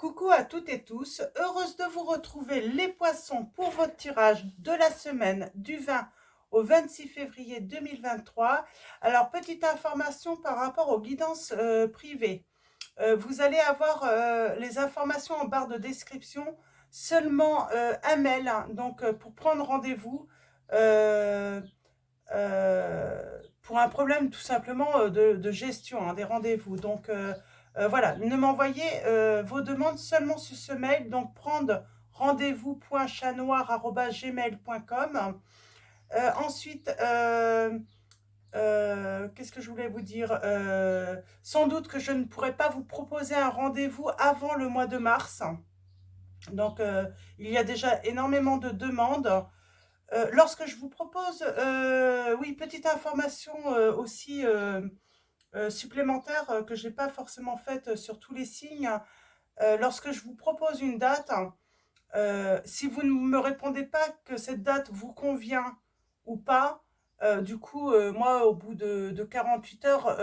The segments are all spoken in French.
Coucou à toutes et tous, heureuse de vous retrouver les poissons pour votre tirage de la semaine du 20 au 26 février 2023. Alors, petite information par rapport aux guidances privées. Vous allez avoir les informations en barre de description, seulement un mail, hein, donc pour prendre rendez-vous. euh, pour un problème tout simplement de gestion hein, des rendez-vous. Donc voilà, ne m'envoyez vos demandes seulement sur ce mail, donc prendre rendez-vous.chatnoir@gmail.com. Ensuite, qu'est-ce que je voulais vous dire? Sans doute que je ne pourrai pas vous proposer un rendez-vous avant le mois de mars. Donc, il y a déjà énormément de demandes. Lorsque je vous propose, oui, petite information aussi supplémentaire que je n'ai pas forcément faite sur tous les signes. Lorsque je vous propose une date, si vous ne me répondez pas que cette date vous convient ou pas, du coup, moi, au bout de 48 heures,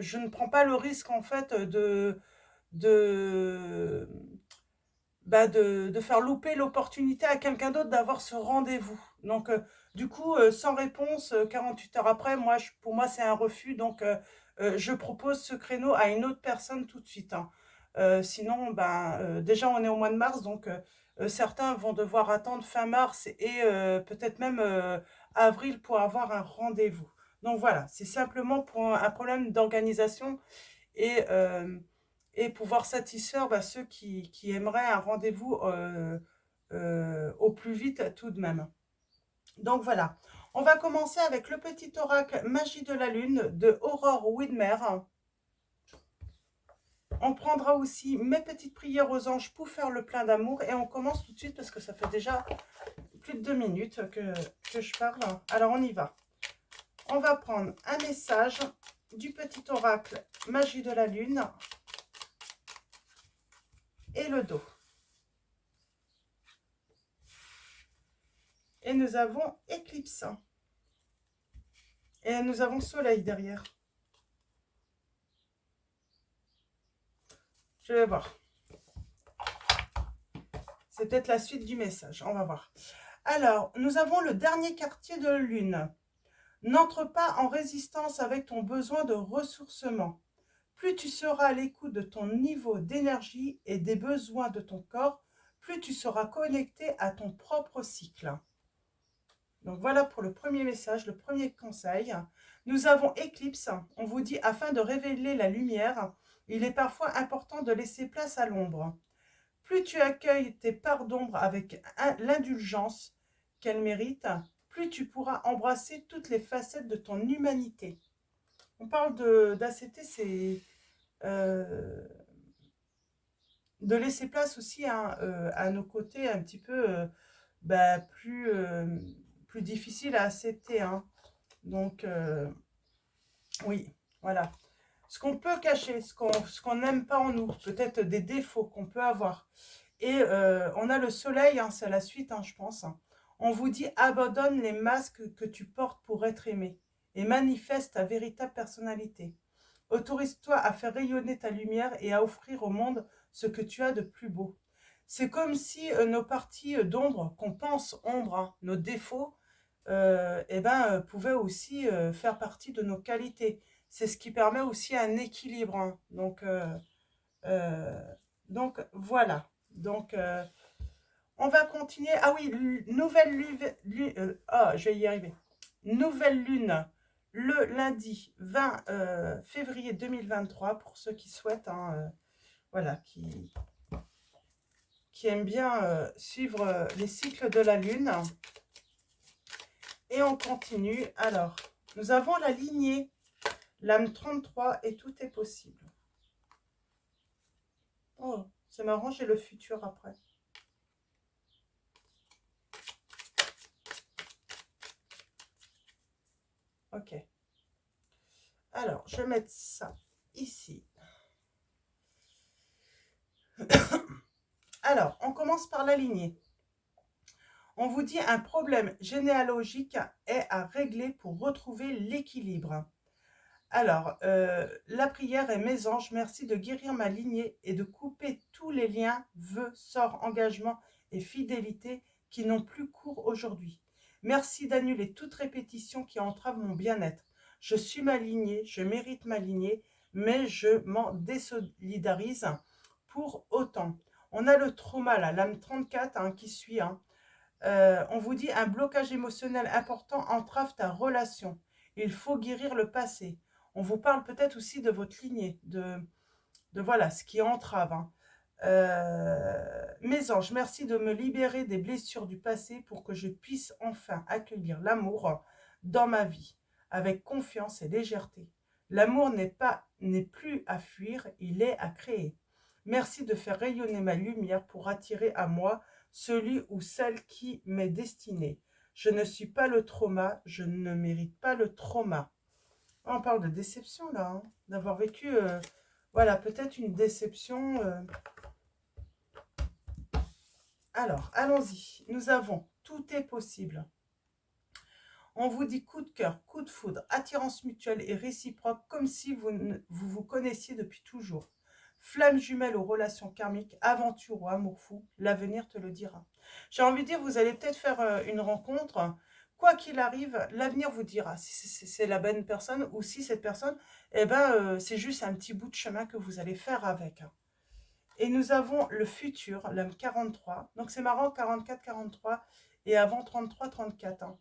je ne prends pas le risque en fait de, de faire louper l'opportunité à quelqu'un d'autre d'avoir ce rendez-vous. Donc, du coup, sans réponse, 48 heures après, moi, pour moi, c'est un refus. Donc, je propose ce créneau à une autre personne tout de suite, hein. Sinon, déjà, on est au mois de mars, donc certains vont devoir attendre fin mars et peut-être même avril pour avoir un rendez-vous. Donc voilà, c'est simplement pour un problème d'organisation et, et pouvoir satisfaire ceux qui aimeraient un rendez-vous au plus vite tout de même. Donc voilà, on va commencer avec le petit oracle Magie de la Lune de Aurore Widmer. On prendra aussi mes petites prières aux anges pour faire le plein d'amour et on commence tout de suite parce que ça fait déjà plus de 2 minutes que je parle. Alors on y va. On va prendre un message du petit oracle Magie de la Lune et le dos. Et nous avons éclipse. Et nous avons soleil derrière. Je vais voir. C'est peut-être la suite du message. On va voir. Alors, nous avons le dernier quartier de lune. N'entre pas en résistance avec ton besoin de ressourcement. Plus tu seras à l'écoute de ton niveau d'énergie et des besoins de ton corps, plus tu seras connecté à ton propre cycle. Donc voilà pour le premier message, le premier conseil. Nous avons éclipse. On vous dit afin de révéler la lumière, il est parfois important de laisser place à l'ombre. Plus tu accueilles tes parts d'ombre avec l'indulgence qu'elles méritent, plus tu pourras embrasser toutes les facettes de ton humanité. On parle d'accepter, c'est de laisser place aussi à nos côtés un petit peu plus difficiles à accepter, hein. Donc, oui, voilà. Ce qu'on peut cacher, ce qu'on n'aime pas en nous, peut-être des défauts qu'on peut avoir. Et on a le soleil, hein, c'est la suite, hein, je pense. On vous dit abandonne les masques que tu portes pour être aimé et manifeste ta véritable personnalité. Autorise-toi à faire rayonner ta lumière et à offrir au monde ce que tu as de plus beau. C'est comme si nos parties d'ombre, qu'on pense ombre, hein, nos défauts, pouvaient aussi faire partie de nos qualités. C'est ce qui permet aussi un équilibre, hein. Euh, donc voilà. Donc on va continuer. Ah oui, nouvelle lune. Je vais y arriver. Nouvelle lune le lundi 20 février 2023 pour ceux qui souhaitent, hein, voilà, qui aiment bien suivre les cycles de la lune. Et on continue. Alors, nous avons la lignée, l'âme 33 et tout est possible. Oh, c'est marrant, j'ai le futur après. Ok. Alors, je vais mettre ça ici. Alors, on commence par la lignée. On vous dit un problème généalogique est à régler pour retrouver l'équilibre. Alors, la prière est: mes anges, merci de guérir ma lignée et de couper tous les liens, vœux, sorts, engagements et fidélités qui n'ont plus cours aujourd'hui. Merci d'annuler toute répétition qui entrave mon bien-être. Je suis ma lignée, je mérite ma lignée, mais je m'en désolidarise pour autant. On a le trauma là, l'âme 34 hein, qui suit. Hein. On vous dit: un blocage émotionnel important entrave ta relation. Il faut guérir le passé. On vous parle peut-être aussi de votre lignée, de voilà, ce qui entrave. Hein. Mes anges, merci de me libérer des blessures du passé pour que je puisse enfin accueillir l'amour dans ma vie, avec confiance et légèreté. L'amour n'est plus à fuir, il est à créer. Merci de faire rayonner ma lumière pour attirer à moi celui ou celle qui m'est destiné. Je ne suis pas le trauma, je ne mérite pas le trauma. On parle de déception là, hein, d'avoir vécu, voilà, peut-être une déception. Alors, allons-y. Nous avons tout est possible. On vous dit coup de cœur, coup de foudre, attirance mutuelle et réciproque, comme si vous connaissiez depuis toujours. Flamme jumelle aux relations karmiques, aventure ou amour fou, l'avenir te le dira. J'ai envie de dire, vous allez peut-être faire une rencontre. Quoi qu'il arrive, l'avenir vous dira si c'est la bonne personne ou si cette personne, eh ben, c'est juste un petit bout de chemin que vous allez faire avec. Et nous avons le futur, l'âme 43. Donc c'est marrant, 44, 43 et avant 33, 34. Hein.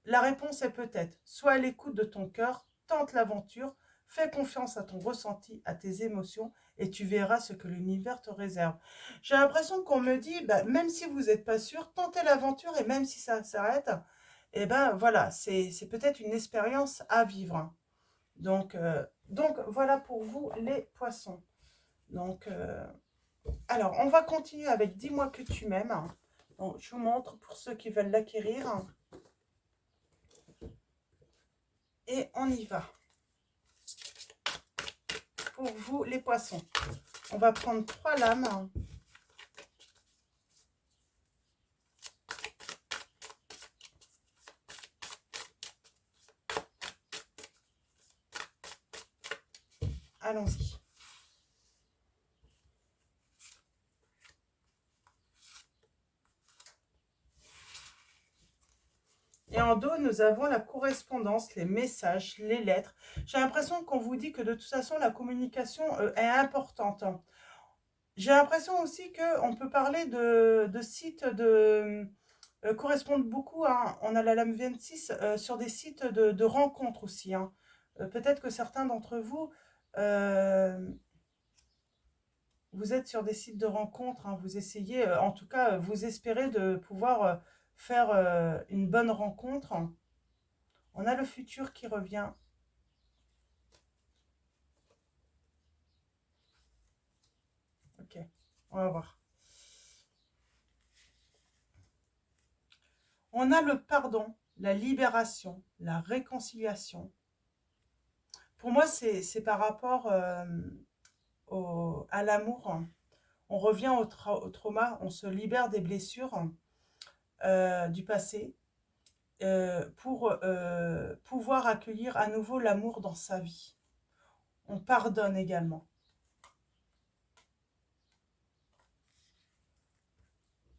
La réponse est peut-être: sois à l'écoute de ton cœur, tente l'aventure, fais confiance à ton ressenti, à tes émotions, et tu verras ce que l'univers te réserve. J'ai l'impression qu'on me dit, bah, même si vous n'êtes pas sûr, tentez l'aventure, et même si ça s'arrête, et ben voilà, c'est peut-être une expérience à vivre. Donc voilà pour vous les poissons. Donc, alors, on va continuer avec Dis-moi que tu m'aimes. Donc, je vous montre pour ceux qui veulent l'acquérir. Et on y va. Pour vous, les poissons. On va prendre 3 lames. Allons-y. Et en dos, nous avons la correspondance, les messages, les lettres. J'ai l'impression qu'on vous dit que de toute façon, la communication est importante. J'ai l'impression aussi qu'on peut parler de sites correspondent beaucoup. Hein. On a la lame 26 sur des sites de rencontres aussi. Hein. Peut-être que certains d'entre vous, vous êtes sur des sites de rencontres. Hein. Vous essayez, en tout cas, vous espérez de pouvoir faire une bonne rencontre. On a le futur qui revient. Ok, on va voir. On a le pardon, la libération, la réconciliation. Pour moi, c'est par rapport à l'amour. On revient au trauma, on se libère des blessures du passé pour pouvoir accueillir à nouveau l'amour dans sa vie. On pardonne également.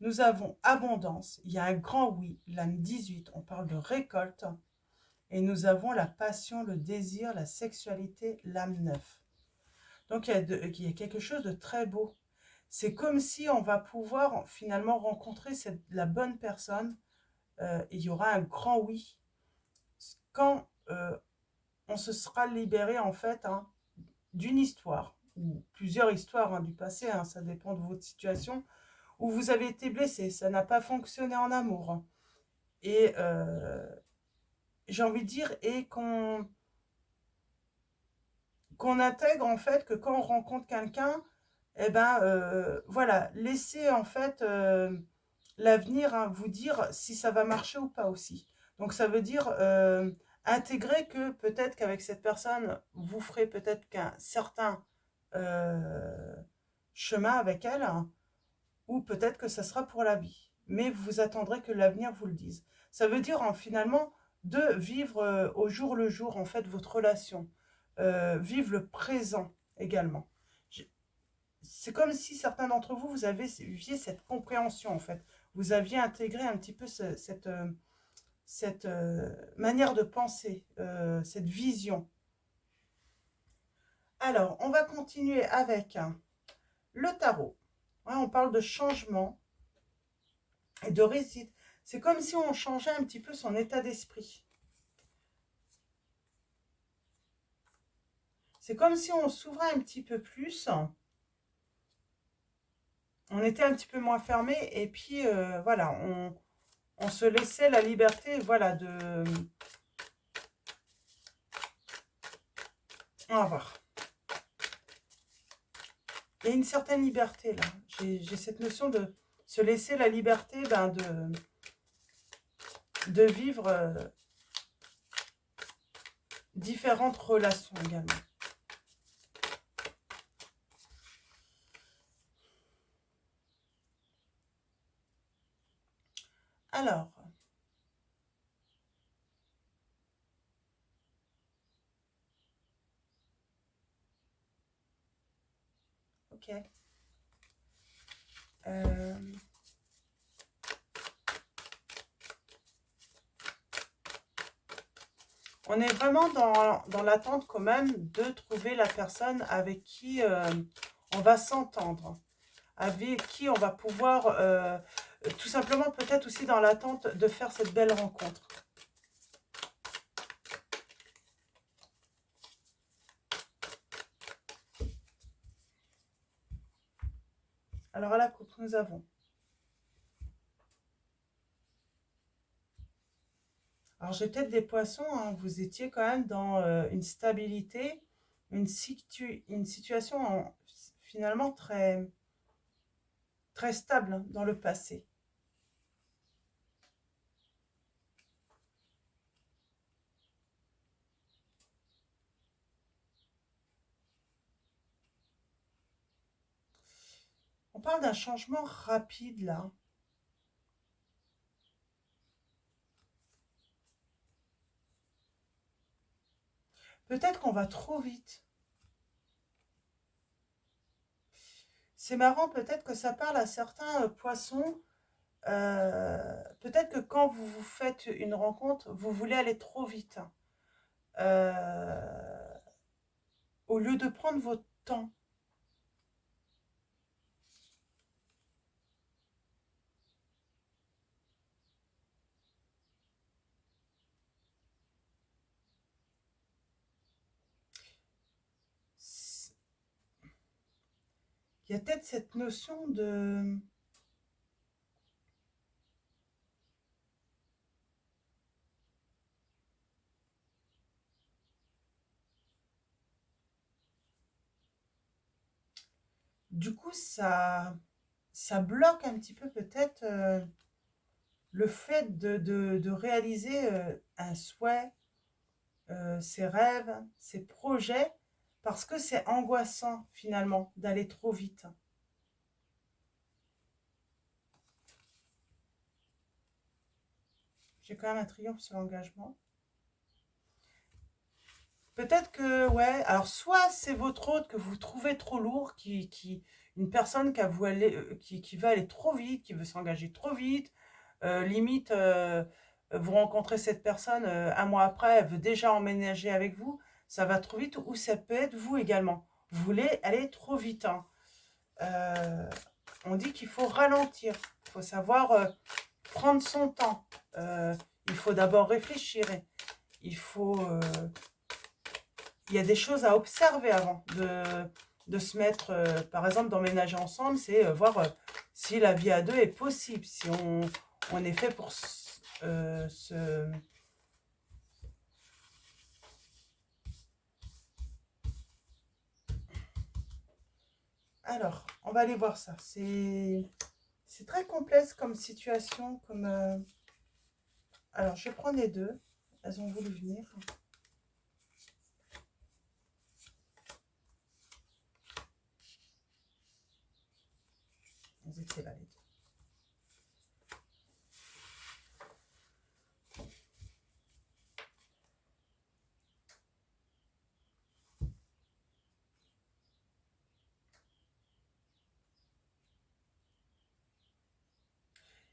Nous avons abondance, il y a un grand oui, l'âme 18, on parle de récolte. Et nous avons la passion, le désir, la sexualité, l'âme 9. Donc il y a quelque chose de très beau. C'est comme si on va pouvoir finalement rencontrer la bonne personne. Et il y aura un grand oui. Quand on se sera libéré en fait hein, d'une histoire, ou plusieurs histoires hein, du passé, hein, ça dépend de votre situation, où vous avez été blessé, ça n'a pas fonctionné en amour. Et j'ai envie de dire, et qu'on intègre en fait que quand on rencontre quelqu'un, eh ben voilà, laissez en fait l'avenir hein, vous dire si ça va marcher ou pas aussi. Donc ça veut dire intégrer que peut-être qu'avec cette personne, vous ferez peut-être qu'un certain chemin avec elle, hein, ou peut-être que ça sera pour la vie. Mais vous attendrez que l'avenir vous le dise. Ça veut dire finalement, de vivre au jour le jour, en fait, votre relation. Vivre le présent également. C'est comme si certains d'entre vous, vous aviez cette compréhension, en fait. Vous aviez intégré un petit peu cette manière de penser, cette vision. Alors, on va continuer avec le tarot. Ouais, on parle de changement et de réussite. C'est comme si on changeait un petit peu son état d'esprit. C'est comme si on s'ouvrait un petit peu plus. On était un petit peu moins fermé et puis voilà, on se laissait la liberté, voilà, de... On va voir. Il y a une certaine liberté là. J'ai cette notion de se laisser la liberté de vivre différentes relations également. Alors, ok. On est vraiment dans l'attente quand même de trouver la personne avec qui on va s'entendre, avec qui on va pouvoir, tout simplement peut-être aussi dans l'attente de faire cette belle rencontre. Alors à la coupe, nous avons... Alors j'ai peut-être des poissons, hein, vous étiez quand même dans une stabilité, une situation finalement très stable hein, dans le passé. On parle d'un changement rapide là. Peut-être qu'on va trop vite. C'est marrant, peut-être que ça parle à certains poissons. Peut-être que quand vous faites une rencontre, vous voulez aller trop vite. Euh, Au lieu de prendre votre temps. Il y a peut-être cette notion de... Du coup, ça bloque un petit peu peut-être le fait de réaliser un souhait, ses rêves, ses projets, parce que c'est angoissant finalement d'aller trop vite. J'ai quand même un triomphe sur l'engagement. Peut-être que, ouais, alors soit c'est votre hôte que vous trouvez trop lourd, une personne qui veut aller trop vite, qui veut s'engager trop vite, limite, vous rencontrez cette personne, un mois après, elle veut déjà emménager avec vous, ça va trop vite, ou ça peut être vous également. Vous voulez aller trop vite, hein. Euh, on dit qu'il faut ralentir, il faut savoir prendre son temps. Il faut d'abord réfléchir, il faut... il y a des choses à observer avant de se mettre, par exemple, d'emménager ensemble, c'est voir si la vie à deux est possible, si on est fait pour se... Alors, on va aller voir ça. C'est très complexe comme situation, comme... Alors, je prends les deux. Elles ont voulu venir. Elles étaient là, les deux.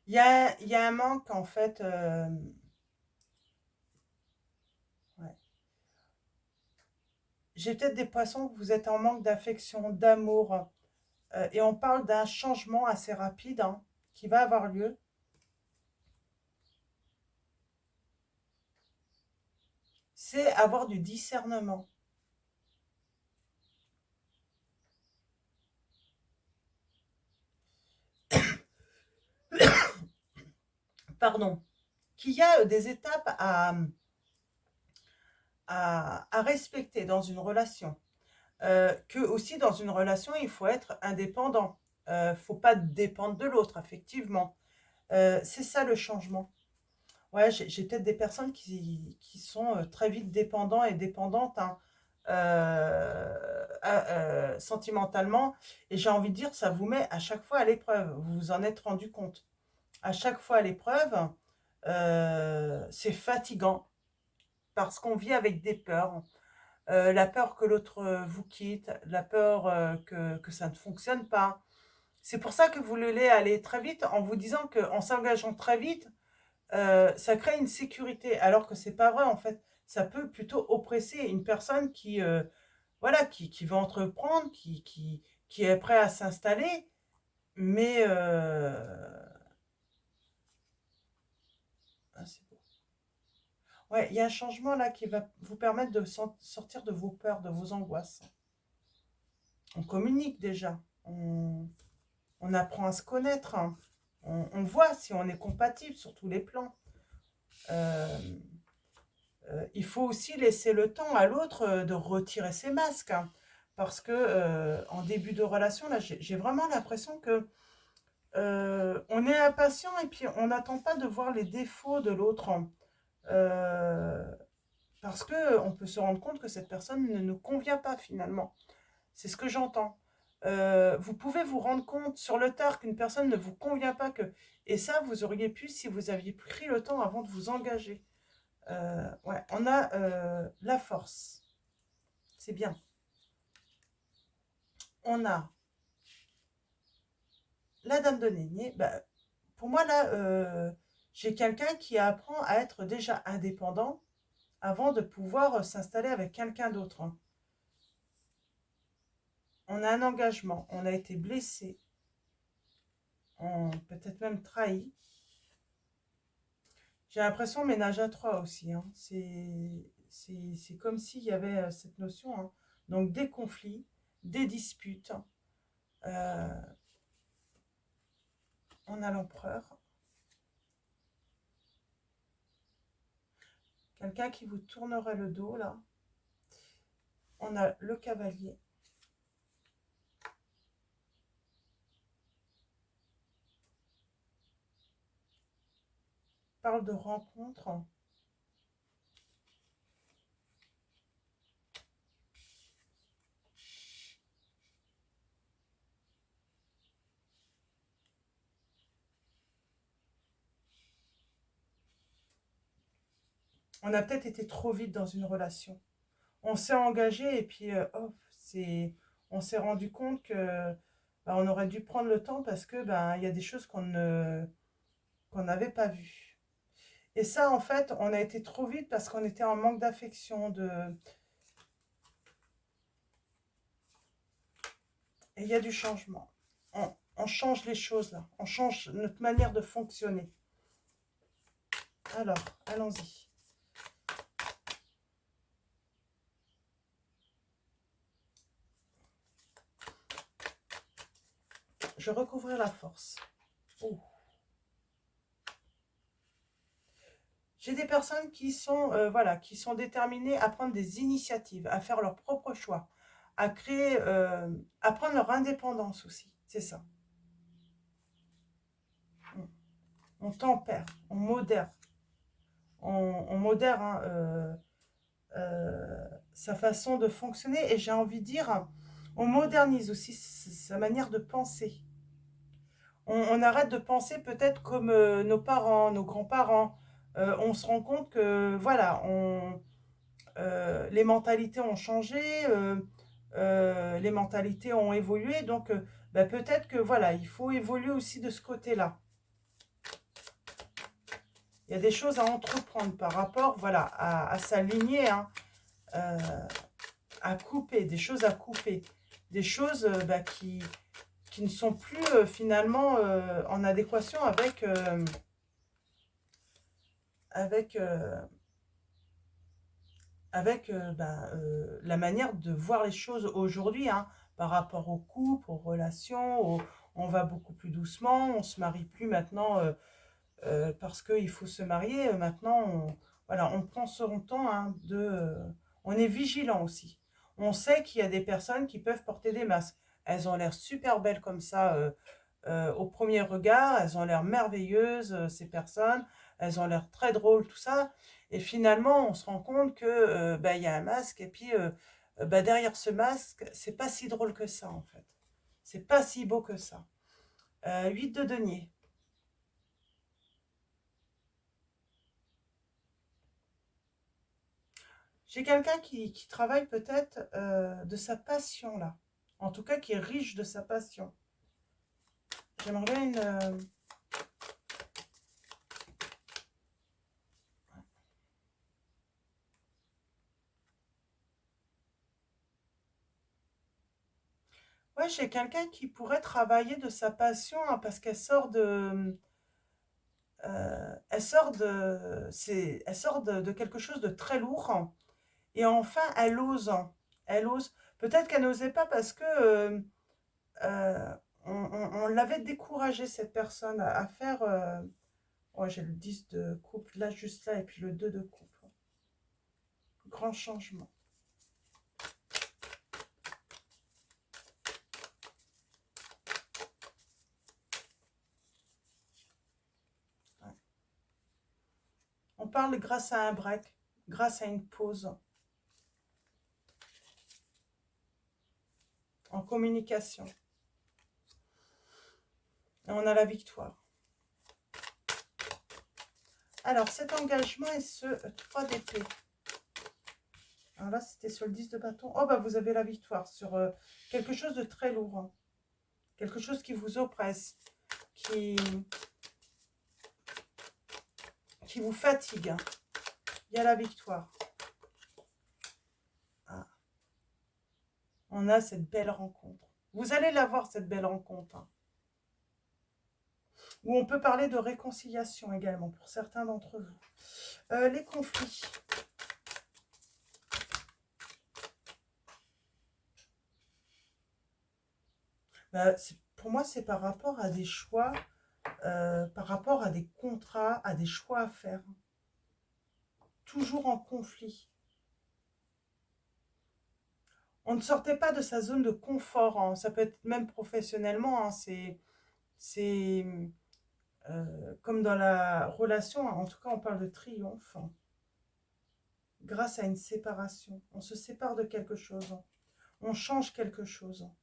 il y a un manque, en fait. Ouais. J'ai peut-être des poissons, vous êtes en manque d'affection, d'amour. Et on parle d'un changement assez rapide, hein, qui va avoir lieu. C'est avoir du discernement. Pardon. Qu'il y a des étapes à respecter dans une relation. Que aussi dans une relation, il faut être indépendant. Faut pas dépendre de l'autre, effectivement. C'est ça le changement. Ouais, j'ai peut-être des personnes qui sont très vite dépendants et dépendantes, hein, sentimentalement. Et j'ai envie de dire, ça vous met à chaque fois à l'épreuve. Vous vous en êtes rendu compte. À chaque fois à l'épreuve, c'est fatigant parce qu'on vit avec des peurs. La peur que l'autre vous quitte, la peur que ça ne fonctionne pas. C'est pour ça que vous voulez aller très vite en vous disant qu'en s'engageant très vite, ça crée une sécurité, alors que c'est pas vrai en fait. Ça peut plutôt oppresser une personne voilà, qui veut entreprendre, qui est prêt à s'installer, mais ah, c'est beau. Ouais, il y a un changement là qui va vous permettre de sortir de vos peurs, de vos angoisses. On communique déjà, on apprend à se connaître, hein. On voit si on est compatible sur tous les plans. Euh, il faut aussi laisser le temps à l'autre de retirer ses masques, hein, parce que en début de relation, là, j'ai vraiment l'impression que on est impatient et puis on n'attend pas de voir les défauts de l'autre, hein. Euh, parce que on peut se rendre compte que cette personne ne nous convient pas finalement. C'est ce que j'entends. Vous pouvez vous rendre compte sur le tard qu'une personne ne vous convient pas et ça, vous auriez pu si vous aviez pris le temps avant de vous engager. Ouais, on a la force. C'est bien. On a la dame de Nénier. Bah, pour moi, là, j'ai quelqu'un qui apprend à être déjà indépendant avant de pouvoir s'installer avec quelqu'un d'autre, hein. On a un engagement, on a été blessé, on peut-être même trahi. J'ai l'impression ménage à trois aussi, hein. C'est comme s'il y avait cette notion, hein. Donc des conflits, des disputes. Euh, on a l'empereur. Quelqu'un qui vous tournerait le dos, là. On a le cavalier. Parle de rencontre. On a peut-être été trop vite dans une relation. On s'est engagé et puis on s'est rendu compte que bah, on aurait dû prendre le temps parce que ben il y a des choses qu'on n'avait pas vues. Et ça, en fait, on a été trop vite parce qu'on était en manque d'affection. Et il y a du changement. On change les choses là. On change notre manière de fonctionner. Alors, allons-y. Je recouvrir la force. Oh. J'ai des personnes qui sont, voilà, qui sont déterminées à prendre des initiatives, à faire leurs propres choix, à créer, à prendre leur indépendance aussi. C'est ça. On tempère, on modère. On modère, hein, sa façon de fonctionner et j'ai envie de dire, on modernise aussi sa manière de penser. On arrête de penser peut-être comme nos parents, nos grands-parents. On se rend compte que voilà, les mentalités ont changé, les mentalités ont évolué, donc bah, peut-être que voilà, il faut évoluer aussi de ce côté-là. Il y a des choses à entreprendre par rapport, voilà, à s'aligner, hein, à couper, des choses à couper, des choses bah, qui ne sont plus finalement en adéquation avec, avec, la manière de voir les choses aujourd'hui, hein, par rapport au couple, aux relations, on va beaucoup plus doucement, on se marie plus maintenant parce qu'il faut se marier. Maintenant, voilà, on prend son temps, hein, on est vigilant aussi. On sait qu'il y a des personnes qui peuvent porter des masques. Elles ont l'air super belles comme ça au premier regard, elles ont l'air merveilleuses, ces personnes, elles ont l'air très drôles, tout ça. Et finalement, on se rend compte que bah, y a un masque, et puis bah, derrière ce masque, c'est pas si drôle que ça, en fait. C'est pas si beau que ça. 8 de denier. J'ai quelqu'un qui travaille peut-être de sa passion, là. En tout cas, qui est riche de sa passion. J'aimerais bien une... Ouais, j'ai quelqu'un qui pourrait travailler de sa passion, hein, parce qu'elle sort de... elle sort de quelque chose de très lourd, hein. Et enfin, elle ose, hein. Elle ose. Peut-être qu'elle n'osait pas parce que euh, on l'avait découragée, cette personne, à faire... ouais, j'ai le 10 de coupe là, juste là, et puis le 2 de coupe. Grand changement. Ouais. On parle grâce à un break, grâce à une pause en communication. Et on a la victoire. Alors, cet engagement est ce 3 d'épée. Alors là, c'était sur le 10 de bâton. Oh, bah, vous avez la victoire sur quelque chose de très lourd, hein. Quelque chose qui vous oppresse, qui vous fatigue, hein. Il y a la victoire. Ah. On a cette belle rencontre. Vous allez la voir, cette belle rencontre, hein. Ou on peut parler de réconciliation également, pour certains d'entre vous. Les conflits. Bah, pour moi, c'est par rapport à des choix, par rapport à des contrats, à des choix à faire. Toujours en conflit. On ne sortait pas de sa zone de confort, hein. Ça peut être même professionnellement, hein. C'est comme dans la relation, hein. En tout cas, on parle de triomphe, hein. Grâce à une séparation. On se sépare de quelque chose, hein. On change quelque chose, hein.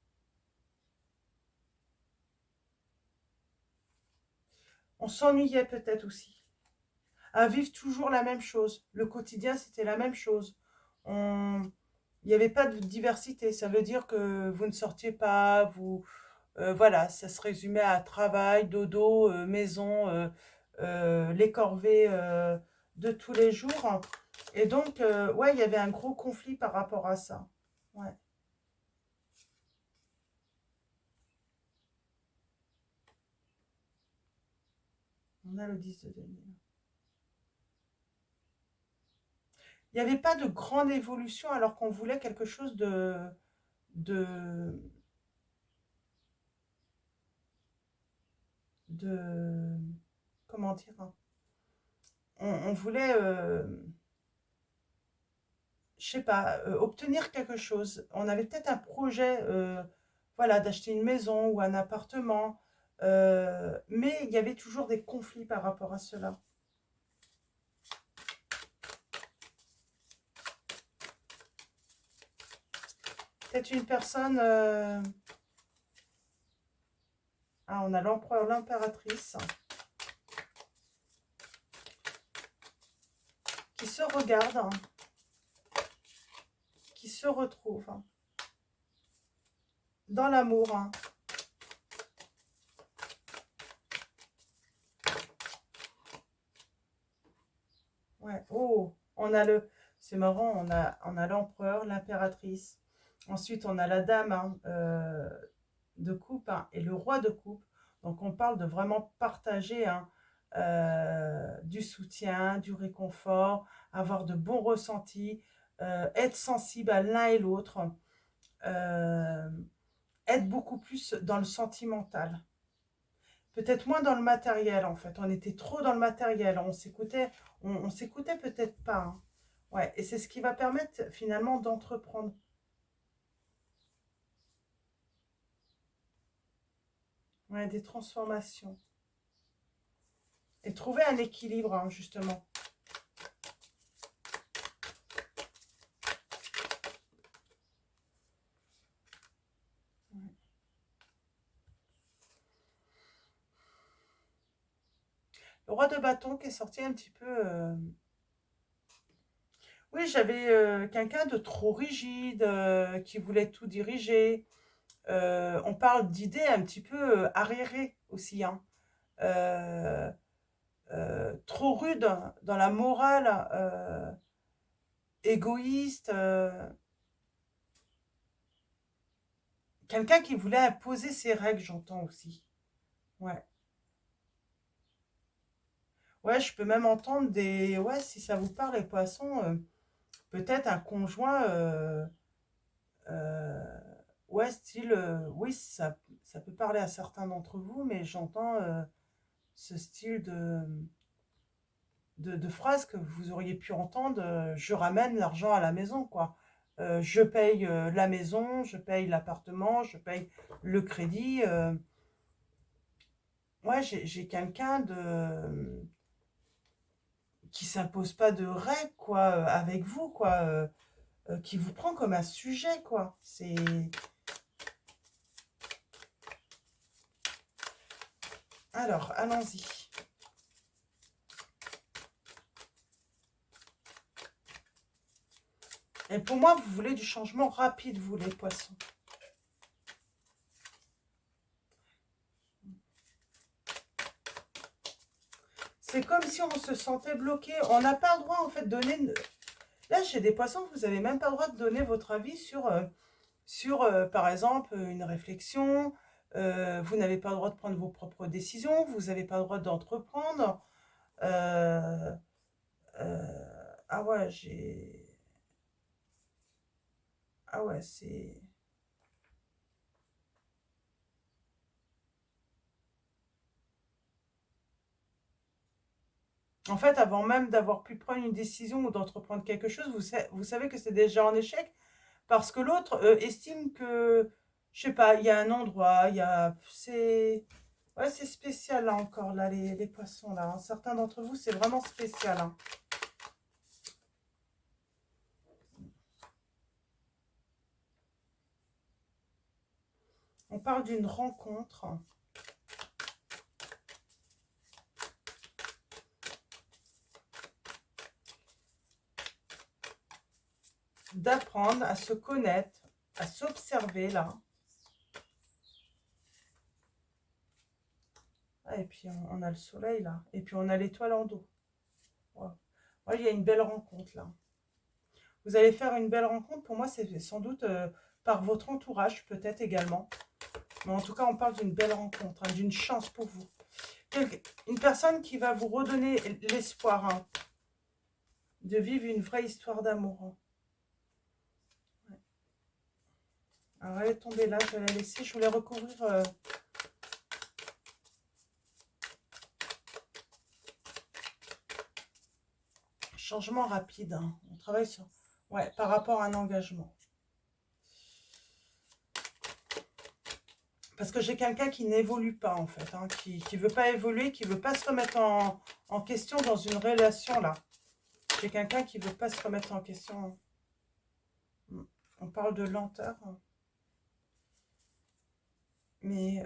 On s'ennuyait peut-être aussi. À vivre toujours la même chose. Le quotidien, c'était la même chose. Il n'y avait pas de diversité. Ça veut dire que vous ne sortiez pas, voilà, ça se résumait à travail, dodo, maison, les corvées de tous les jours. Et donc, ouais, il y avait un gros conflit par rapport à ça. Ouais, on a le 10 de denier. Il n'y avait pas de grande évolution alors qu'on voulait quelque chose de, de comment dire, hein. On voulait, je sais pas, obtenir quelque chose. On avait peut-être un projet, voilà, d'acheter une maison ou un appartement, mais il y avait toujours des conflits par rapport à cela. Peut-être une personne, ah, on a l'empereur, l'impératrice, qui se regarde, hein, qui se retrouve, hein, dans l'amour, hein. Oh, c'est marrant, on a l'empereur, l'impératrice. Ensuite, on a la dame hein, de coupe hein, et le roi de coupe. Donc, on parle de vraiment partager hein, du soutien, du réconfort, avoir de bons ressentis, être sensible à l'un et l'autre, euh, être beaucoup plus dans le sentimental. Peut-être moins dans le matériel, en fait. On était trop dans le matériel. On s'écoutait peut-être pas. Hein. Ouais, et c'est ce qui va permettre finalement d'entreprendre. Ouais, des transformations. Et trouver un équilibre, hein, justement. Le roi de bâton qui est sorti un petit peu... Oui, j'avais quelqu'un de trop rigide, qui voulait tout diriger. On parle d'idées un petit peu arriérées aussi. Hein. Euh, trop rude dans la morale, égoïste. Quelqu'un qui voulait imposer ses règles, j'entends aussi. Ouais. Ouais, je peux même entendre des... Ouais, si ça vous parle, les poissons, peut-être un conjoint... euh, ouais, style... oui, ça peut parler à certains d'entre vous, mais j'entends ce style de phrase que vous auriez pu entendre, je ramène l'argent à la maison, quoi. Je paye la maison, je paye l'appartement, je paye le crédit. Ouais, j'ai quelqu'un qui s'impose pas de règles, quoi, avec vous, quoi, qui vous prend comme un sujet, quoi. C'est... Alors, allons-y. Et pour moi, vous voulez du changement rapide, vous, les poissons. C'est comme si on se sentait bloqué. On n'a pas le droit, en fait, de donner... Là, chez des poissons, vous n'avez même pas le droit de donner votre avis sur par exemple, une réflexion. Vous n'avez pas le droit de prendre vos propres décisions. Vous n'avez pas le droit d'entreprendre. Euh, ah ouais, j'ai... Ah ouais, c'est... En fait, avant même d'avoir pu prendre une décision ou d'entreprendre quelque chose, vous savez que c'est déjà en échec parce que l'autre estime que, je sais pas, il y a un endroit, il y a... C'est... Ouais, c'est spécial là encore, là, les poissons, là. Hein. Certains d'entre vous, c'est vraiment spécial. Hein. On parle d'une rencontre, d'apprendre à se connaître, à s'observer, là. Ah, et puis, on a le soleil, là. Et puis, on a l'étoile en dos. Wow. Ouais, il y a une belle rencontre, là. Vous allez faire une belle rencontre. Pour moi, c'est sans doute par votre entourage, peut-être également. Mais en tout cas, on parle d'une belle rencontre, hein, d'une chance pour vous. Une personne qui va vous redonner l'espoir hein, de vivre une vraie histoire d'amour. Hein. Ouais. Alors, elle est tombée là, je vais la laisser. Je voulais recouvrir... changement rapide. Hein. On travaille sur... Ouais, par rapport à un engagement. Parce que j'ai quelqu'un qui n'évolue pas, en fait. Hein, qui ne veut pas évoluer, qui ne veut pas se remettre en question dans une relation, là. J'ai quelqu'un qui ne veut pas se remettre en question. On parle de lenteur. Hein. Mais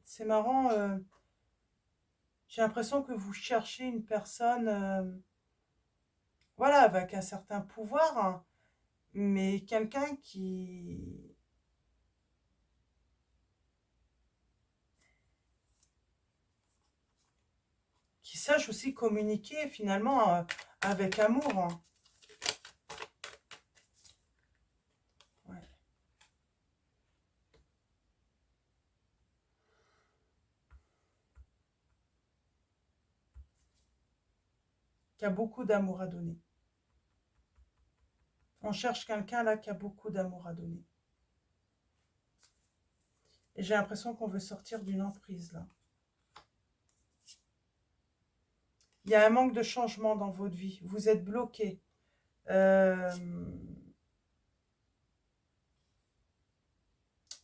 c'est marrant. J'ai l'impression que vous cherchez une personne... voilà, avec un certain pouvoir. Hein, mais quelqu'un qui sache aussi communiquer finalement avec amour. Hein. Ouais. Qui a beaucoup d'amour à donner. On cherche quelqu'un là qui a beaucoup d'amour à donner. Et j'ai l'impression qu'on veut sortir d'une emprise là. Il y a un manque de changement dans votre vie. Vous êtes bloqué. On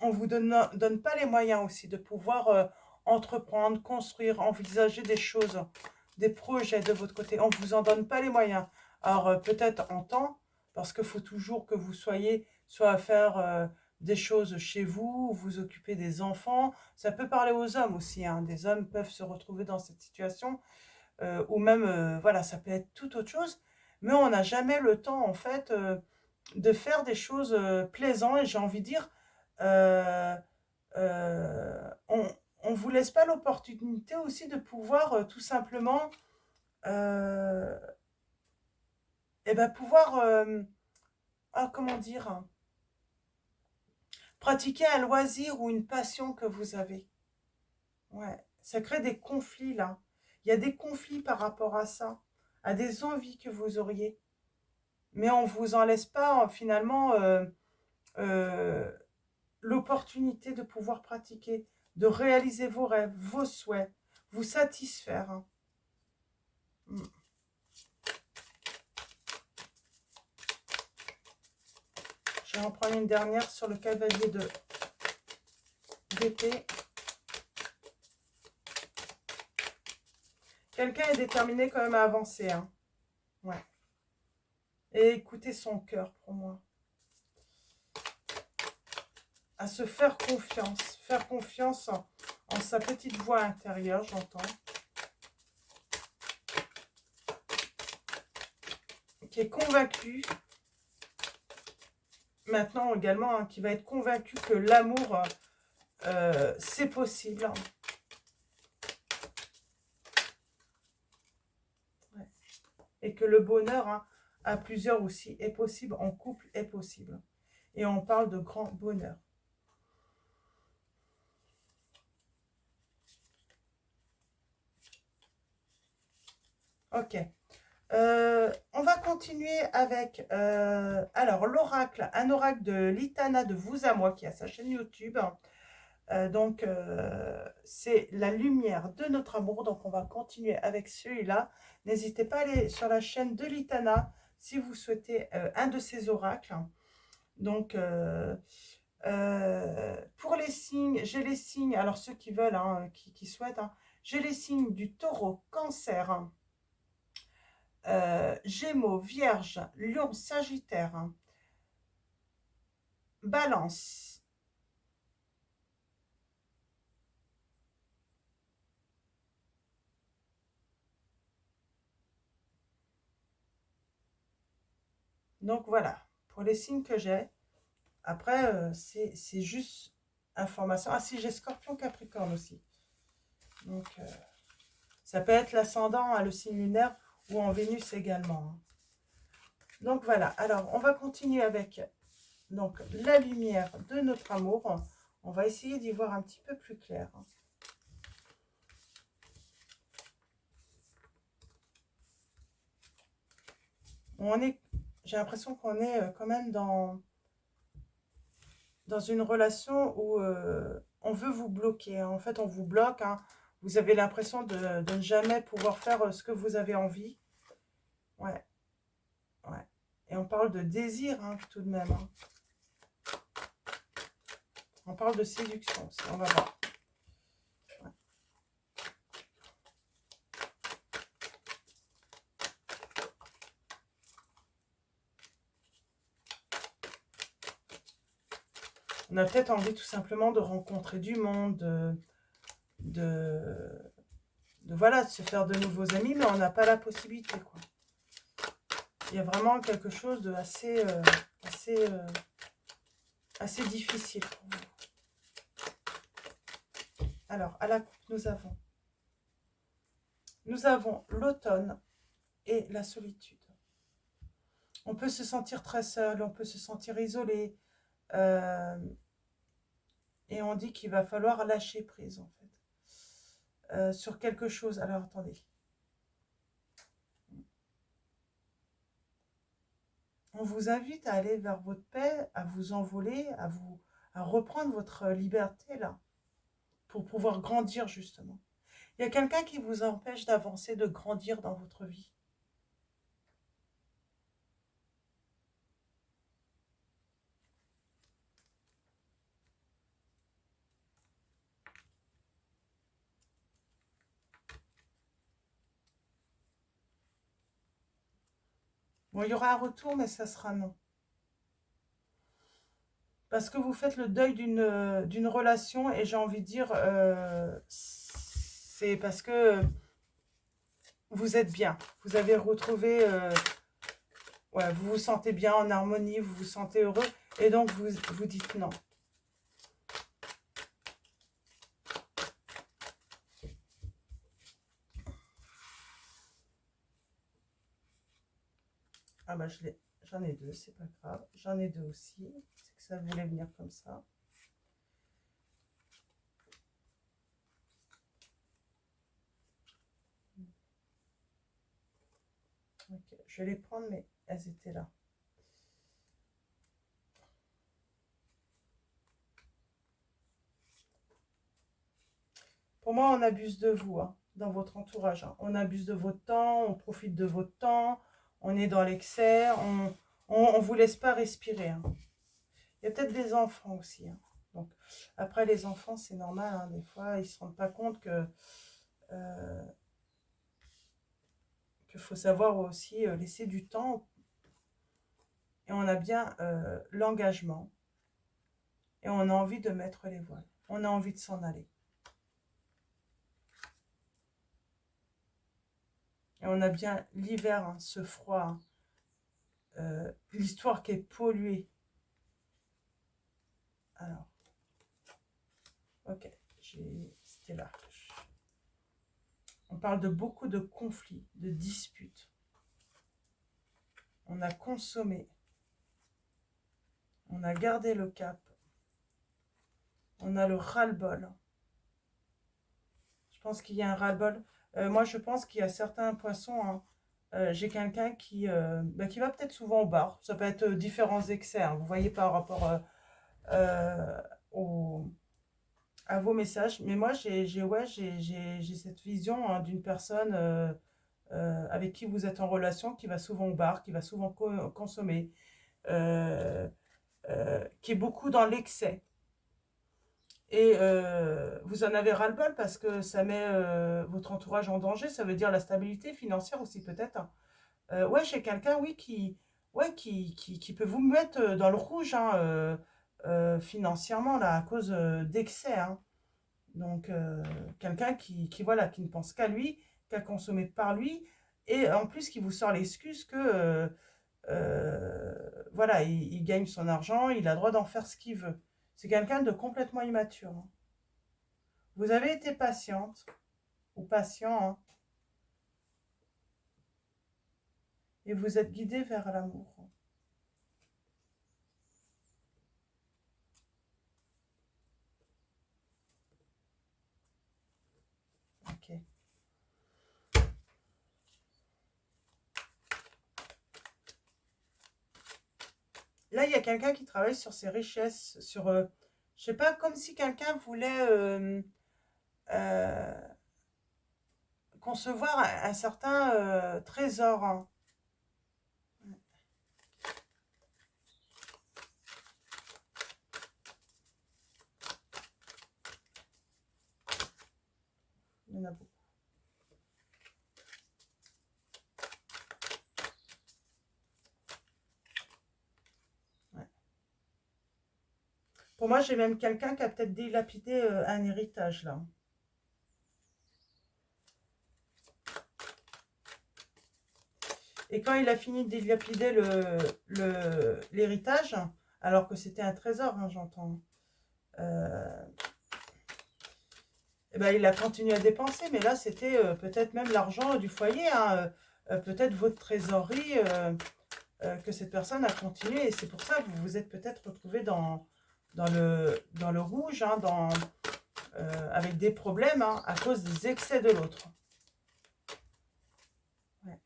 ne vous donne pas les moyens aussi de pouvoir entreprendre, construire, envisager des choses, des projets de votre côté. On ne vous en donne pas les moyens. Alors peut-être en temps, parce qu'il faut toujours que vous soyez soit à faire des choses chez vous, vous occuper des enfants. Ça peut parler aux hommes aussi. Hein. Des hommes peuvent se retrouver dans cette situation. Ou même, voilà, ça peut être tout autre chose. Mais on n'a jamais le temps, en fait, de faire des choses plaisantes. Et j'ai envie de dire, euh, on ne vous laisse pas l'opportunité aussi de pouvoir tout simplement et ben pouvoir comment dire pratiquer un loisir ou une passion que vous avez. Ouais, ça crée des conflits là. Il y a des conflits par rapport à ça, à des envies que vous auriez. Mais on ne vous en laisse pas finalement euh, l'opportunité de pouvoir pratiquer, de réaliser vos rêves, vos souhaits, vous satisfaire. Hein. Je vais en prendre une dernière sur le cavalier d'épée. Quelqu'un est déterminé quand même à avancer. Hein. Ouais. Et écouter son cœur pour moi. À se faire confiance. Faire confiance en sa petite voix intérieure, j'entends. Qui est convaincu, maintenant également, hein, qui va être convaincu que l'amour, c'est possible. Ouais. Et que le bonheur, hein, à plusieurs aussi, est possible, en couple est possible. Et on parle de grand bonheur. Ok. On va continuer avec, alors, l'oracle, un oracle de l'Itana de Vous à Moi, qui a sa chaîne YouTube. Donc, c'est la lumière de notre amour. Donc, on va continuer avec celui-là. N'hésitez pas à aller sur la chaîne de l'Itana si vous souhaitez un de ces oracles. Donc, pour les signes, j'ai les signes, alors ceux qui veulent, hein, qui souhaitent, hein, j'ai les signes du Taureau, Cancer, Gémeaux, Vierge, Lion, Sagittaire, Balance. Donc voilà, pour les signes que j'ai. Après, c'est juste information. Ah si, j'ai Scorpion, Capricorne aussi. Donc, ça peut être l'ascendant, hein, le signe lunaire, ou en Vénus également. Hein. Donc voilà, alors on va continuer avec donc, la lumière de notre amour. On va essayer d'y voir un petit peu plus clair. J'ai l'impression qu'on est quand même dans une relation où on veut vous bloquer. Hein. En fait, on vous bloque. Hein. Vous avez l'impression de ne jamais pouvoir faire ce que vous avez envie. Ouais, ouais. Et on parle de désir, hein, tout de même. Hein. On parle de séduction aussi, on va voir. Ouais. On a peut-être envie tout simplement de rencontrer du monde, voilà, de se faire de nouveaux amis, mais on n'a pas la possibilité, quoi. Il y a vraiment quelque chose de assez difficile pour vous. Alors, à la coupe, nous avons l'automne, et la solitude. On peut se sentir très seul, on peut se sentir isolé. euh, et on dit qu'il va falloir lâcher prise, en fait. Sur quelque chose. Alors, attendez. On vous invite à aller vers votre paix, à vous envoler, à reprendre votre liberté, là, pour pouvoir grandir, justement. Il y a quelqu'un qui vous empêche d'avancer, de grandir dans votre vie. Bon, il y aura un retour, mais ça sera non. Parce que vous faites le deuil d'une relation, et j'ai envie de dire, c'est parce que vous êtes bien. Vous avez retrouvé, ouais, vous vous sentez bien en harmonie, vous vous sentez heureux, et donc vous dites non. Ah bah j'en ai deux, c'est pas grave. J'en ai deux aussi. C'est que ça voulait venir comme ça. Ok, je vais les prendre, mais elles étaient là. Pour moi, on abuse de vous, hein, dans votre entourage. Hein. On abuse de votre temps, on profite de votre temps, on est dans l'excès, on vous laisse pas respirer. Hein. Il y a peut-être des enfants aussi. Hein. Donc, après, les enfants, c'est normal. Hein, des fois, ils ne se rendent pas compte que qu'il faut savoir aussi laisser du temps. Et on a bien l'engagement. Et on a envie de mettre les voiles. On a envie de s'en aller. Et on a bien l'hiver, hein, ce froid, hein, l'histoire qui est polluée. Alors, ok, c'était là. On parle de beaucoup de conflits, de disputes. On a consommé. On a gardé le cap. On a le ras-le-bol. Je pense qu'il y a un ras-le-bol. Moi, je pense qu'il y a certains poissons. Hein, j'ai quelqu'un qui va peut-être souvent au bar. Ça peut être différents excès. Hein, vous voyez par rapport au, à vos messages. Mais moi, j'ai cette vision hein, d'une personne avec qui vous êtes en relation, qui va souvent au bar, qui va souvent consommer, qui est beaucoup dans l'excès. Et vous en avez ras-le-bol parce que ça met votre entourage en danger. Ça veut dire la stabilité financière aussi peut-être. Hein. Ouais, j'ai quelqu'un, oui, qui peut vous mettre dans le rouge hein, financièrement là, à cause d'excès. Hein. Donc, quelqu'un voilà, qui ne pense qu'à lui, qu'à consommer par lui, et en plus qui vous sort l'excuse que voilà, il gagne son argent, il a le droit d'en faire ce qu'il veut. C'est quelqu'un de complètement immature. Hein. Vous avez été patiente ou patient hein, et vous êtes guidé vers l'amour. Ok. Là, il y a quelqu'un qui travaille sur ses richesses, sur, je sais pas, comme si quelqu'un voulait euh, concevoir un certain trésor. Hein. Il y en a beaucoup. Ouais. Pour moi, j'ai même quelqu'un qui a peut-être dilapidé un héritage là. Et quand il a fini de dilapider l'héritage, alors que c'était un trésor, hein, j'entends, eh ben, il a continué à dépenser, mais là, c'était peut-être même l'argent du foyer. Hein, peut-être votre trésorerie, que cette personne a continué. Et c'est pour ça que vous vous êtes peut-être retrouvé dans le rouge, hein, avec des problèmes, hein, à cause des excès de l'autre. Ouais.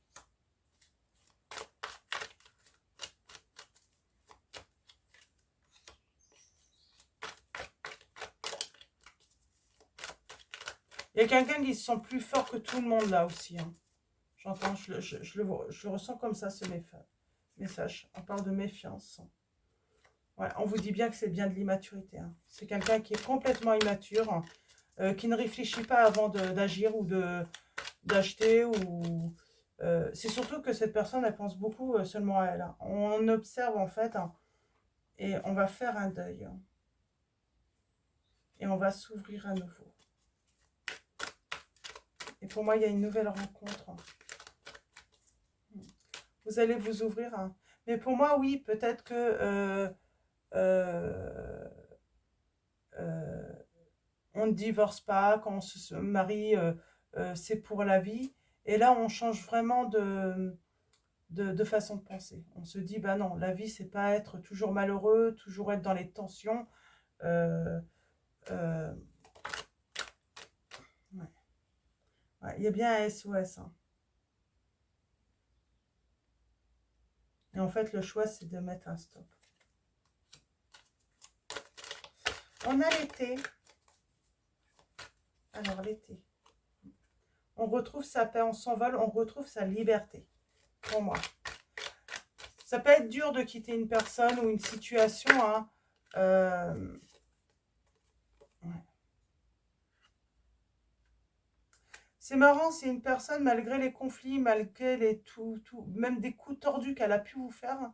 Il y a quelqu'un qui se sent plus fort que tout le monde là aussi, hein. J'entends, je le ressens comme ça, ce message. On parle de méfiance. Ouais, on vous dit bien que c'est bien de l'immaturité, hein. C'est quelqu'un qui est complètement immature, qui ne réfléchit pas avant d'agir ou d'acheter. C'est surtout que cette personne, elle pense beaucoup seulement à elle, hein. On observe en fait, hein, et on va faire un deuil, hein. Et on va s'ouvrir à nouveau. Et pour moi, il y a une nouvelle rencontre, hein. Vous allez vous ouvrir, hein. Mais pour moi, oui, peut-être que on ne divorce pas, quand on se marie, c'est pour la vie. Et là, on change vraiment de façon de penser. On se dit, bah non, la vie, c'est pas être toujours malheureux, toujours être dans les tensions. Euh, euh, ouais. Ouais, il y a bien un SOS, hein. Et en fait, le choix, c'est de mettre un stop. On a l'été. Alors, l'été. On retrouve sa paix, on s'envole, on retrouve sa liberté. Pour moi. Ça peut être dur de quitter une personne ou une situation, hein. Ouais. C'est marrant, c'est une personne, malgré les conflits, malgré même des coups tordus qu'elle a pu vous faire,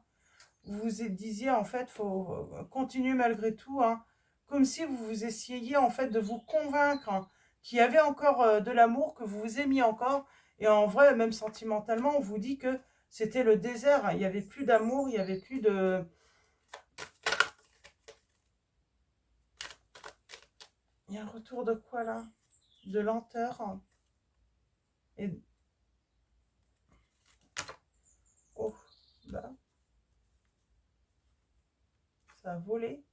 vous vous disiez, en fait, faut continuer malgré tout, hein, comme si vous vous essayiez, en fait, de vous convaincre, hein, qu'il y avait encore de l'amour, que vous vous aimiez encore. Et en vrai, même sentimentalement, on vous dit que c'était le désert, hein. Il n'y avait plus d'amour, il n'y avait plus de... Il y a un retour de quoi, là? De lenteur, hein. Et... Oh, là, ça a volé.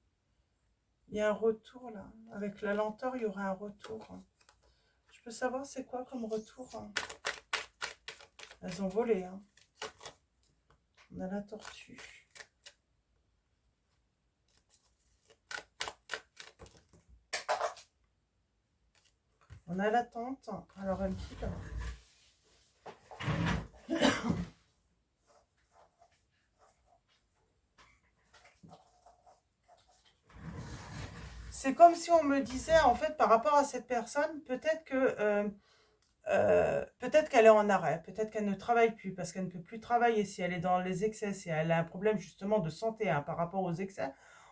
Il y a un retour, là. Avec la lenteur, il y aura un retour, hein. Je peux savoir c'est quoi comme retour, hein? Elles ont volé, hein. On a la tortue. On a la tente. Alors, elle quitte. C'est comme si on me disait, en fait, par rapport à cette personne, peut-être qu'elle est en arrêt, peut-être qu'elle ne travaille plus parce qu'elle ne peut plus travailler, si elle est dans les excès, si elle a un problème justement de santé, hein, par rapport aux excès.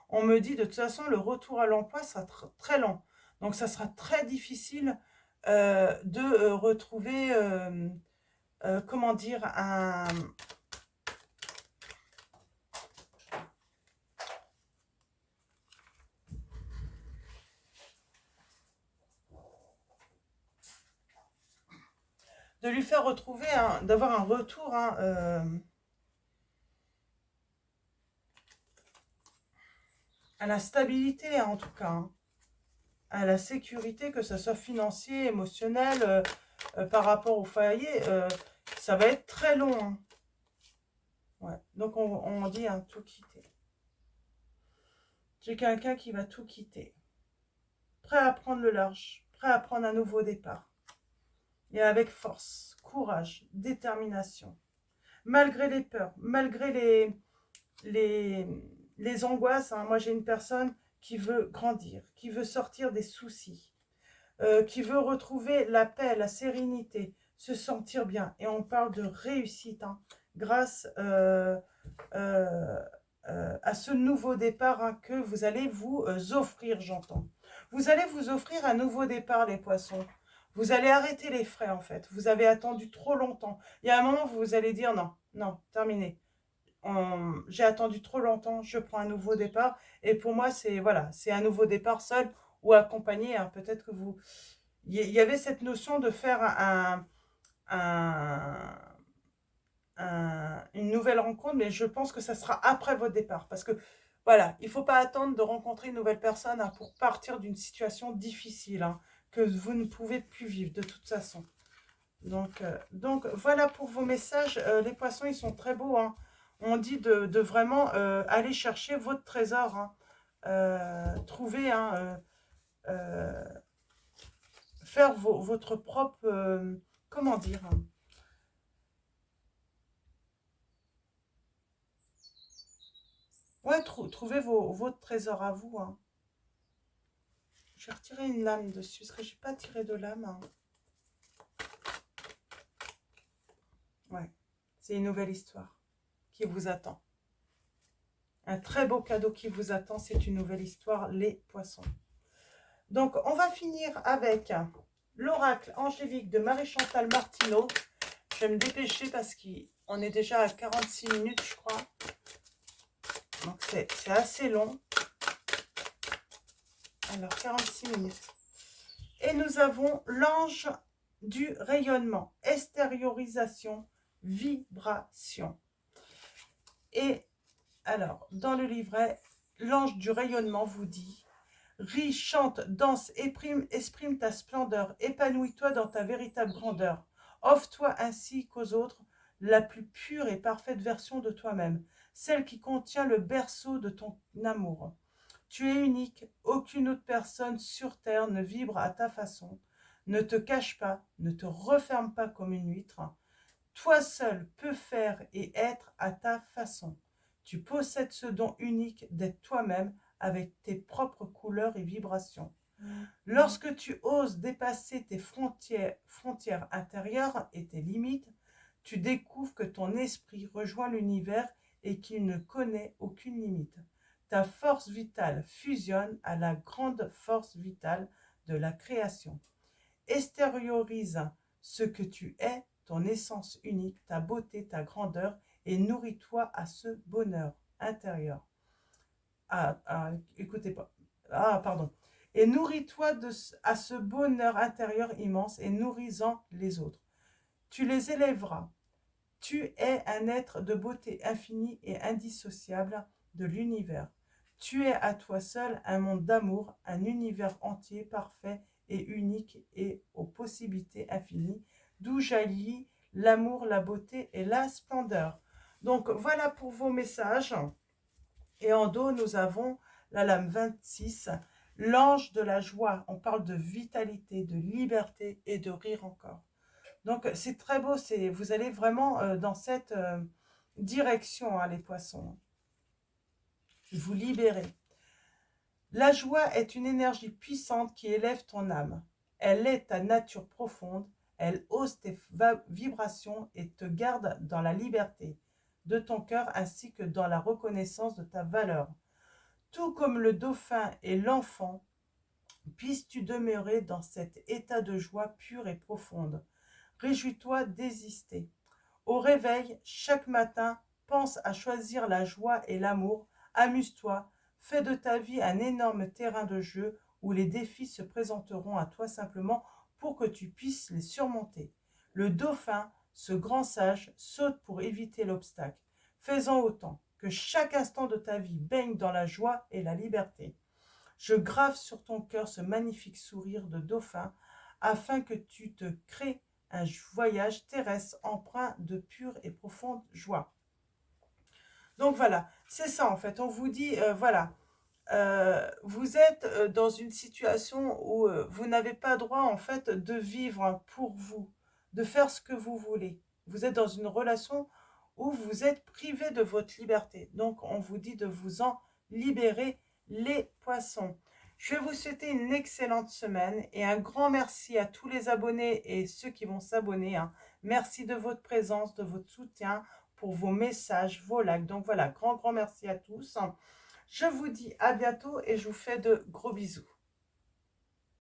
On me dit de toute façon, le retour à l'emploi sera très lent. Donc, ça sera très difficile de retrouver, comment dire, de lui faire retrouver, d'avoir un retour, hein, à la stabilité, hein, en tout cas, hein, à la sécurité, que ce soit financier, émotionnel, par rapport au foyer. Ça va être très long, hein. Ouais. Donc on dit, hein, tout quitter. J'ai quelqu'un qui va tout quitter, prêt à prendre le large, prêt à prendre un nouveau départ. Et avec force, courage, détermination. Malgré les peurs, malgré les, les angoisses, hein. Moi, j'ai une personne qui veut grandir, qui veut sortir des soucis, qui veut retrouver la paix, la sérénité, se sentir bien. Et on parle de réussite, hein, grâce à ce nouveau départ, hein, que vous allez vous offrir, j'entends. Vous allez vous offrir un nouveau départ, les poissons. Vous allez arrêter les frais, en fait. Vous avez attendu trop longtemps. Il y a un moment où vous allez dire non, non, terminé. J'ai attendu trop longtemps, je prends un nouveau départ. Et pour moi, c'est voilà, c'est un nouveau départ seul ou accompagné, hein. Peut-être que il y avait cette notion de faire un une nouvelle rencontre, mais je pense que ça sera après votre départ. Parce que, voilà, il ne faut pas attendre de rencontrer une nouvelle personne hein, pour partir d'une situation difficile, hein, que vous ne pouvez plus vivre de toute façon. Donc voilà pour vos messages. Les poissons, ils sont très beaux. Hein. On dit de vraiment aller chercher votre trésor. Hein. Trouver, hein, faire votre propre... comment dire hein. Ouais, trouvez votre trésor à vous. Hein. Je vais retirer une lame dessus, parce que je n'ai pas tiré de lame. Hein. Ouais, c'est une nouvelle histoire qui vous attend. Un très beau cadeau qui vous attend, c'est une nouvelle histoire, les poissons. Donc, on va finir avec l'oracle angélique de Marie-Chantal Martineau. Je vais me dépêcher parce qu'on est déjà à 46 minutes, je crois. Donc, c'est assez long. Alors, 46 minutes. Et nous avons l'ange du rayonnement, extériorisation, vibration. Et alors, dans le livret, l'ange du rayonnement vous dit: ris, chante, danse, exprime ta splendeur, épanouis-toi dans ta véritable grandeur. Offre-toi ainsi qu'aux autres la plus pure et parfaite version de toi-même, celle qui contient le berceau de ton amour. Tu es unique, aucune autre personne sur terre ne vibre à ta façon. Ne te cache pas, ne te referme pas comme une huître. Toi seul peux faire et être à ta façon. Tu possèdes ce don unique d'être toi-même avec tes propres couleurs et vibrations. Lorsque tu oses dépasser tes frontières intérieures et tes limites, tu découvres que ton esprit rejoint l'univers et qu'il ne connaît aucune limite. Ta force vitale fusionne à la grande force vitale de la création. Extériorise ce que tu es, ton essence unique, ta beauté, ta grandeur, et nourris-toi à ce bonheur intérieur. Écoutez pas. Pardon. Et nourris-toi à ce bonheur intérieur immense et nourrissant les autres. Tu les élèveras. Tu es un être de beauté infinie et indissociable de l'univers. Tu es à toi seul un monde d'amour, un univers entier, parfait et unique et aux possibilités infinies, d'où jaillit l'amour, la beauté et la splendeur. Donc voilà pour vos messages. Et en dos, nous avons la lame 26, l'ange de la joie. On parle de vitalité, de liberté et de rire encore. Donc, c'est très beau. Vous allez vraiment dans cette direction, hein, les poissons. Vous libérez. La joie est une énergie puissante qui élève ton âme. Elle est ta nature profonde. Elle hausse tes vibrations et te garde dans la liberté de ton cœur ainsi que dans la reconnaissance de ta valeur. Tout comme le dauphin et l'enfant, puisses-tu demeurer dans cet état de joie pure et profonde. Réjouis-toi d'exister. Au réveil, chaque matin, pense à choisir la joie et l'amour. Amuse-toi. Fais de ta vie un énorme terrain de jeu où les défis se présenteront à toi simplement pour que tu puisses les surmonter. Le dauphin, ce grand sage, saute pour éviter l'obstacle. Fais-en autant, que chaque instant de ta vie baigne dans la joie et la liberté. Je grave sur ton cœur ce magnifique sourire de dauphin afin que tu te crées un voyage terrestre empreint de pure et profonde joie. Donc voilà, c'est ça en fait. On vous dit, voilà, vous êtes dans une situation où vous n'avez pas droit en fait de vivre pour vous, de faire ce que vous voulez. Vous êtes dans une relation où vous êtes privé de votre liberté. Donc on vous dit de vous en libérer, les poissons. Je vais vous souhaiter une excellente semaine et un grand merci à tous les abonnés et ceux qui vont s'abonner. Hein. Merci de votre présence, de votre soutien, pour vos messages, vos likes. Donc voilà, grand merci à tous. Je vous dis à bientôt et je vous fais de gros bisous.